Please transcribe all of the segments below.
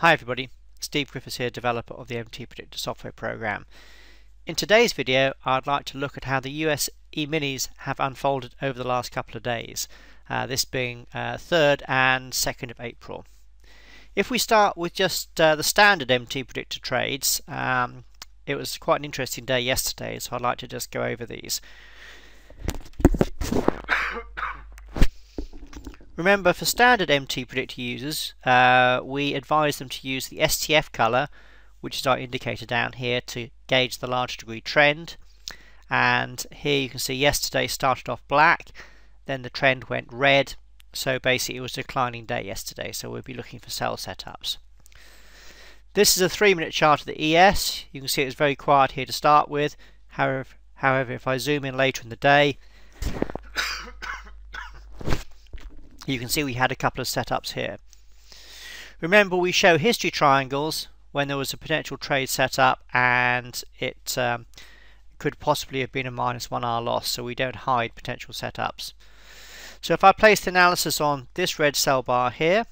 Hi everybody, Steve Griffiths here, developer of the MTPredictor software program. In today's video I'd like to look at how the US E-minis have unfolded over the last couple of days, this being 3rd and 2nd of April. If we start with just the standard MTPredictor trades, it was quite an interesting day yesterday, so I'd like to just go over these. Remember, for standard MTPredictor users, we advise them to use the STF color, which is our indicator down here, to gauge the large degree trend. And here you can see yesterday started off black, then the trend went red, so basically it was a declining day yesterday, so we'll be looking for sell setups. This is a 3-minute chart of the ES. You can see it's very quiet here to start with. However, if I zoom in later in the day, you can see we had a couple of setups here. Remember, we show history triangles when there was a potential trade set up and it could possibly have been a -1 loss, so we don't hide potential setups. So if I place the analysis on this red cell bar here,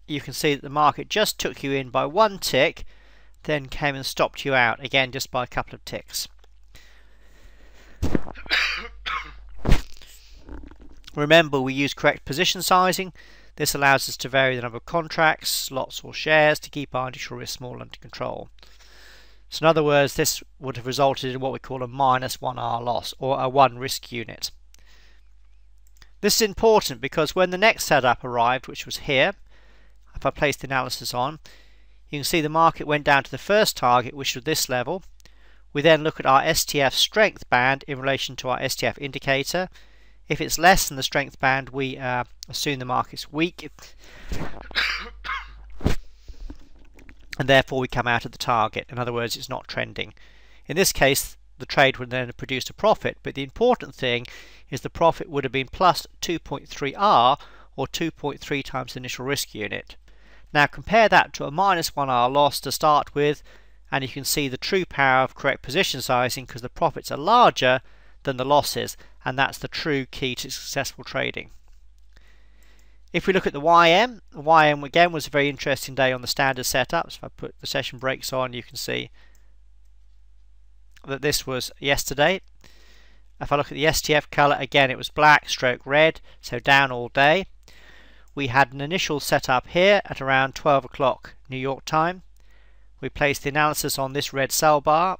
you can see that the market just took you in by 1 tick, then came and stopped you out again just by a couple of ticks. Remember, we use correct position sizing. This allows us to vary the number of contracts, lots or shares to keep our initial risk small under control. So in other words, this would have resulted in what we call a -1 loss, or a 1 risk unit. This is important because when the next setup arrived, which was here, if I place the analysis on, you can see the market went down to the first target, which was this level. We then look at our STF strength band in relation to our STF indicator. If it's less than the strength band, we assume the market's weak, and therefore we come out of the target. In other words, it's not trending. In this case, the trade would then have produced a profit, but the important thing is the profit would have been plus 2.3R, or 2.3 times the initial risk unit. Now compare that to a -1R loss to start with, and you can see the true power of correct position sizing, because the profits are larger than the losses, and that's the true key to successful trading. If we look at the YM again was a very interesting day on the standard setups. If I put the session breaks on, you can see that this was yesterday. If I look at the STF color, again it was black stroke red, so down all day. We had an initial setup here at around 12 o'clock New York time. We placed the analysis on this red cell bar.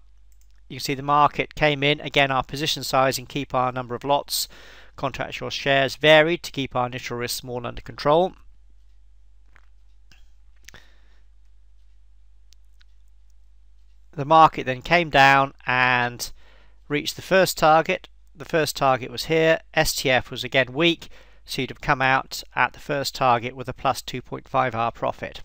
You can see the market came in. Again, our position sizing, keep our number of lots, contracts or shares varied to keep our initial risk small under control. The market then came down and reached the first target. The first target was here. STF was again weak, so you'd have come out at the first target with a plus 2.5R profit.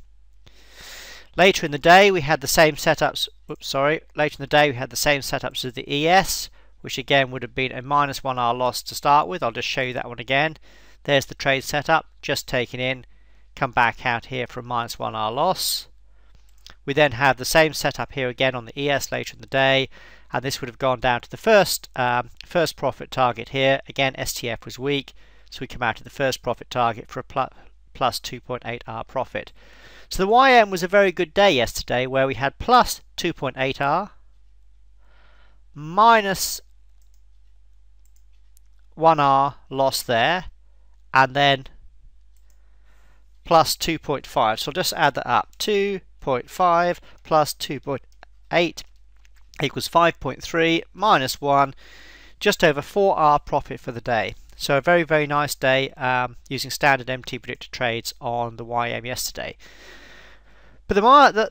Later in the day we had the same setups. Later in the day we had the same setups as the ES, which again would have been a -1R loss to start with. I'll just show you that one again. There's the trade setup, just taken in, come back out here for a -1R loss. We then have the same setup here again on the ES later in the day, and this would have gone down to the first profit target here. Again, STF was weak, so we come out to the first profit target for a plus 2.8R profit. So the YM was a very good day yesterday, where we had plus 2.8R, minus 1R loss there, and then plus 2.5. So I'll just add that up. 2.5 plus 2.8 equals 5.3 minus 1, just over 4R profit for the day. So a very, very nice day using standard MTPredictor trades on the YM yesterday. But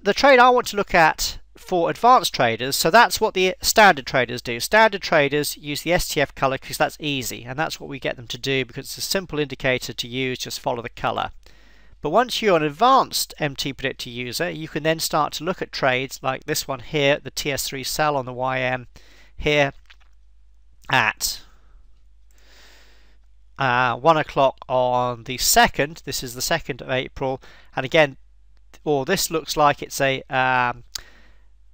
the trade I want to look at for advanced traders, so that's what the standard traders do. Standard traders use the STF color because that's easy, and that's what we get them to do because it's a simple indicator to use, just follow the color. But once you're an advanced MTPredictor user, you can then start to look at trades like this one here, the TS3 sell on the YM here at 1 o'clock on the 2nd. This is the 2nd of April, and again, this looks like it's a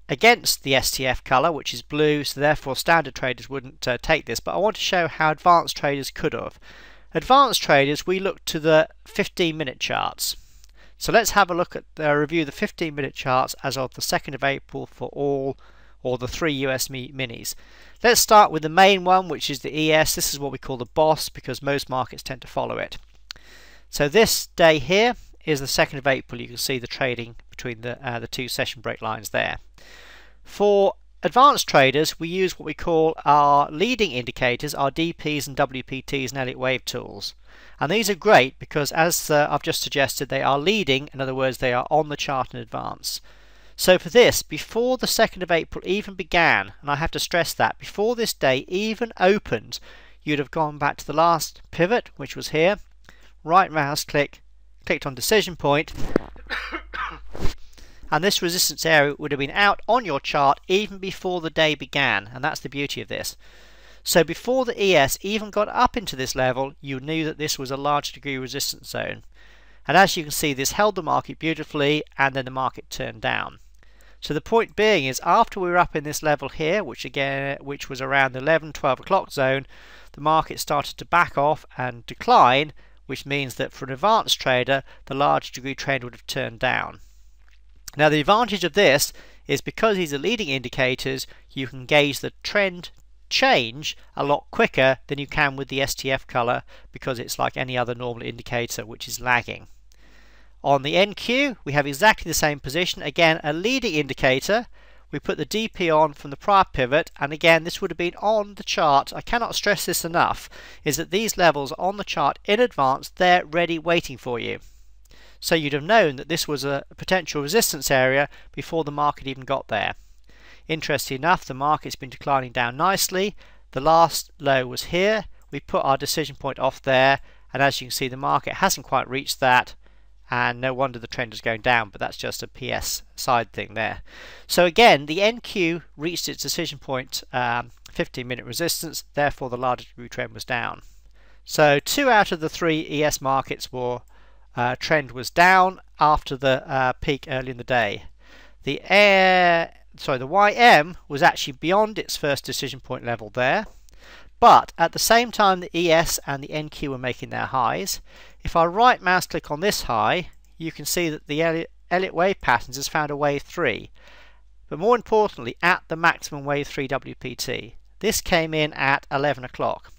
against the STF color, which is blue, so therefore standard traders wouldn't take this, but I want to show how advanced traders could have. Advanced traders, we look to the 15-minute charts. So let's have a look at review the 15-minute charts as of the 2nd of April for all or the 3 US minis. Let's start with the main one, which is the ES. This is what we call the boss because most markets tend to follow it. So this day here is the 2nd of April. You can see the trading between the two session break lines there. For advanced traders, we use what we call our leading indicators, our DPs and WPTs and Elliott wave tools. And these are great because, as I've just suggested, they are leading. In other words, they are on the chart in advance. So for this, before the 2nd of April even began, and I have to stress that, before this day even opened, you'd have gone back to the last pivot, which was here, right mouse click, clicked on decision point, and this resistance area would have been out on your chart even before the day began, and that's the beauty of this. So before the ES even got up into this level, you knew that this was a large degree resistance zone. And as you can see, this held the market beautifully, and then the market turned down. So the point being is, after we were up in this level here, which was around the 11-12 o'clock zone, the market started to back off and decline, which means that for an advanced trader, the large degree trend would have turned down. Now the advantage of this is because these are leading indicators, you can gauge the trend change a lot quicker than you can with the STF color, because it's like any other normal indicator which is lagging. On the NQ we have exactly the same position, again a leading indicator. We put the DP on from the prior pivot, and again this would have been on the chart. I cannot stress this enough, is that these levels are on the chart in advance, they're ready waiting for you. So you'd have known that this was a potential resistance area before the market even got there. Interesting enough, the market's been declining down nicely. The last low was here. We put our decision point off there, and as you can see, the market hasn't quite reached that, and no wonder the trend is going down, but that's just a PS side thing there. So again, the NQ reached its decision point, 15-minute resistance, therefore the larger degree trend was down. So 2 out of the 3 ES markets were trend was down after the peak early in the day. The YM was actually beyond its first decision point level there, but at the same time the ES and the NQ were making their highs. If I right mouse click on this high, you can see that the Elliott wave patterns has found a wave 3, but more importantly at the maximum wave 3 WPT. This came in at 11 o'clock.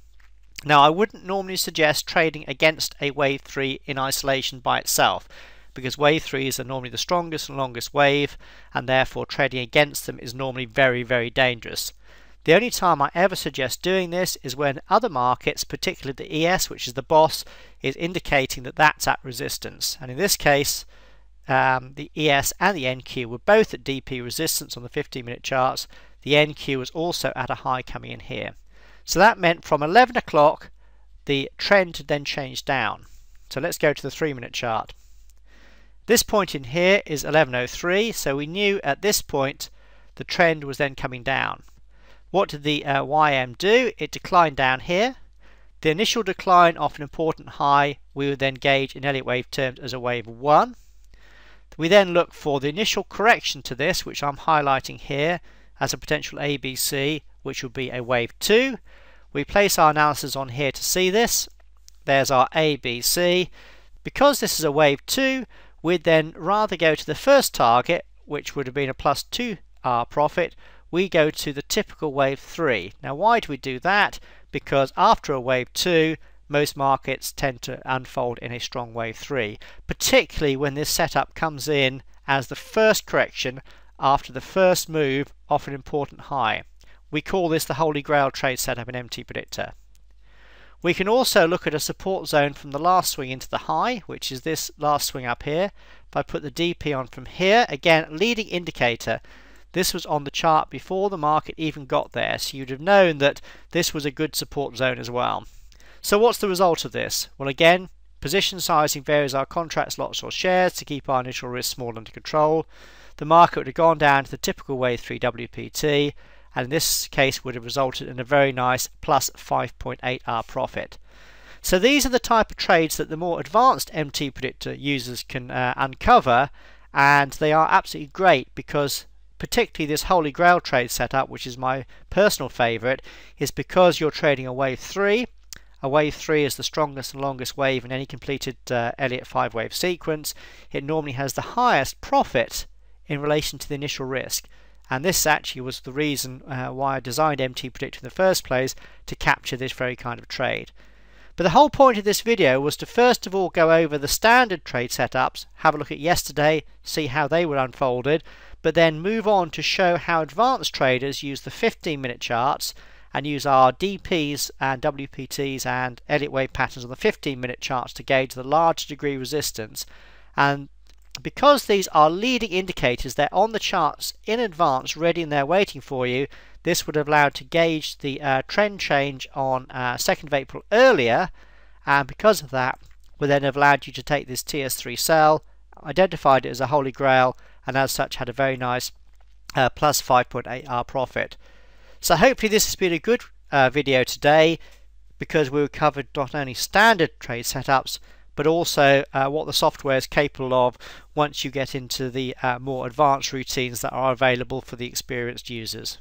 Now I wouldn't normally suggest trading against a wave 3 in isolation by itself, because wave 3s are normally the strongest and longest wave, and therefore trading against them is normally very, very dangerous. The only time I ever suggest doing this is when other markets, particularly the ES, which is the boss, is indicating that that's at resistance. And in this case, the ES and the NQ were both at DP resistance on the 15-minute charts. The NQ was also at a high coming in here. So that meant from 11 o'clock, the trend then changed down. So let's go to the 3-minute chart. This point in here is 11:03, so we knew at this point the trend was then coming down. What did the YM do? It declined down here. The initial decline off an important high we would then gauge in Elliott wave terms as a wave 1. We then look for the initial correction to this, which I'm highlighting here as a potential ABC, which would be a wave 2. We place our analysis on here to see this. There's our ABC. Because this is a wave 2, we'd then rather go to the first target, which would have been a plus 2R profit. We go to the typical wave 3. Now why do we do that? Because after a wave 2, most markets tend to unfold in a strong wave 3, particularly when this setup comes in as the first correction after the first move off an important high. We call this the Holy Grail trade setup in MTPredictor. We can also look at a support zone from the last swing into the high, which is this last swing up here. If I put the DP on from here, again leading indicator, this was on the chart before the market even got there, so you'd have known that this was a good support zone as well. So what's the result of this? Well, again, position sizing varies our contracts, lots or shares to keep our initial risk small under control. The market would have gone down to the typical wave 3 WPT, and in this case would have resulted in a very nice plus 5.8R profit. So these are the type of trades that the more advanced MTPredictor users can uncover, and they are absolutely great because particularly this Holy Grail trade setup, which is my personal favorite, is because you're trading a wave 3. a wave 3 is the strongest and longest wave in any completed Elliott 5-wave sequence, it normally has the highest profit in relation to the initial risk. And this actually was the reason why I designed MTPredictor in the first place, to capture this very kind of trade. But the whole point of this video was to first of all go over the standard trade setups, have a look at yesterday, see how they were unfolded, but then move on to show how advanced traders use the 15-minute charts and use our DPs and WPTs and Elliott wave patterns on the 15-minute charts to gauge the large degree resistance. And because these are leading indicators, they're on the charts in advance, ready and they're waiting for you. This would have allowed to gauge the trend change on 2nd of April earlier, and because of that would then have allowed you to take this TS3 sell, identified it as a holy grail, and as such had a very nice plus 5.8R profit. So hopefully this has been a good video today, because we covered not only standard trade setups but also what the software is capable of once you get into the more advanced routines that are available for the experienced users.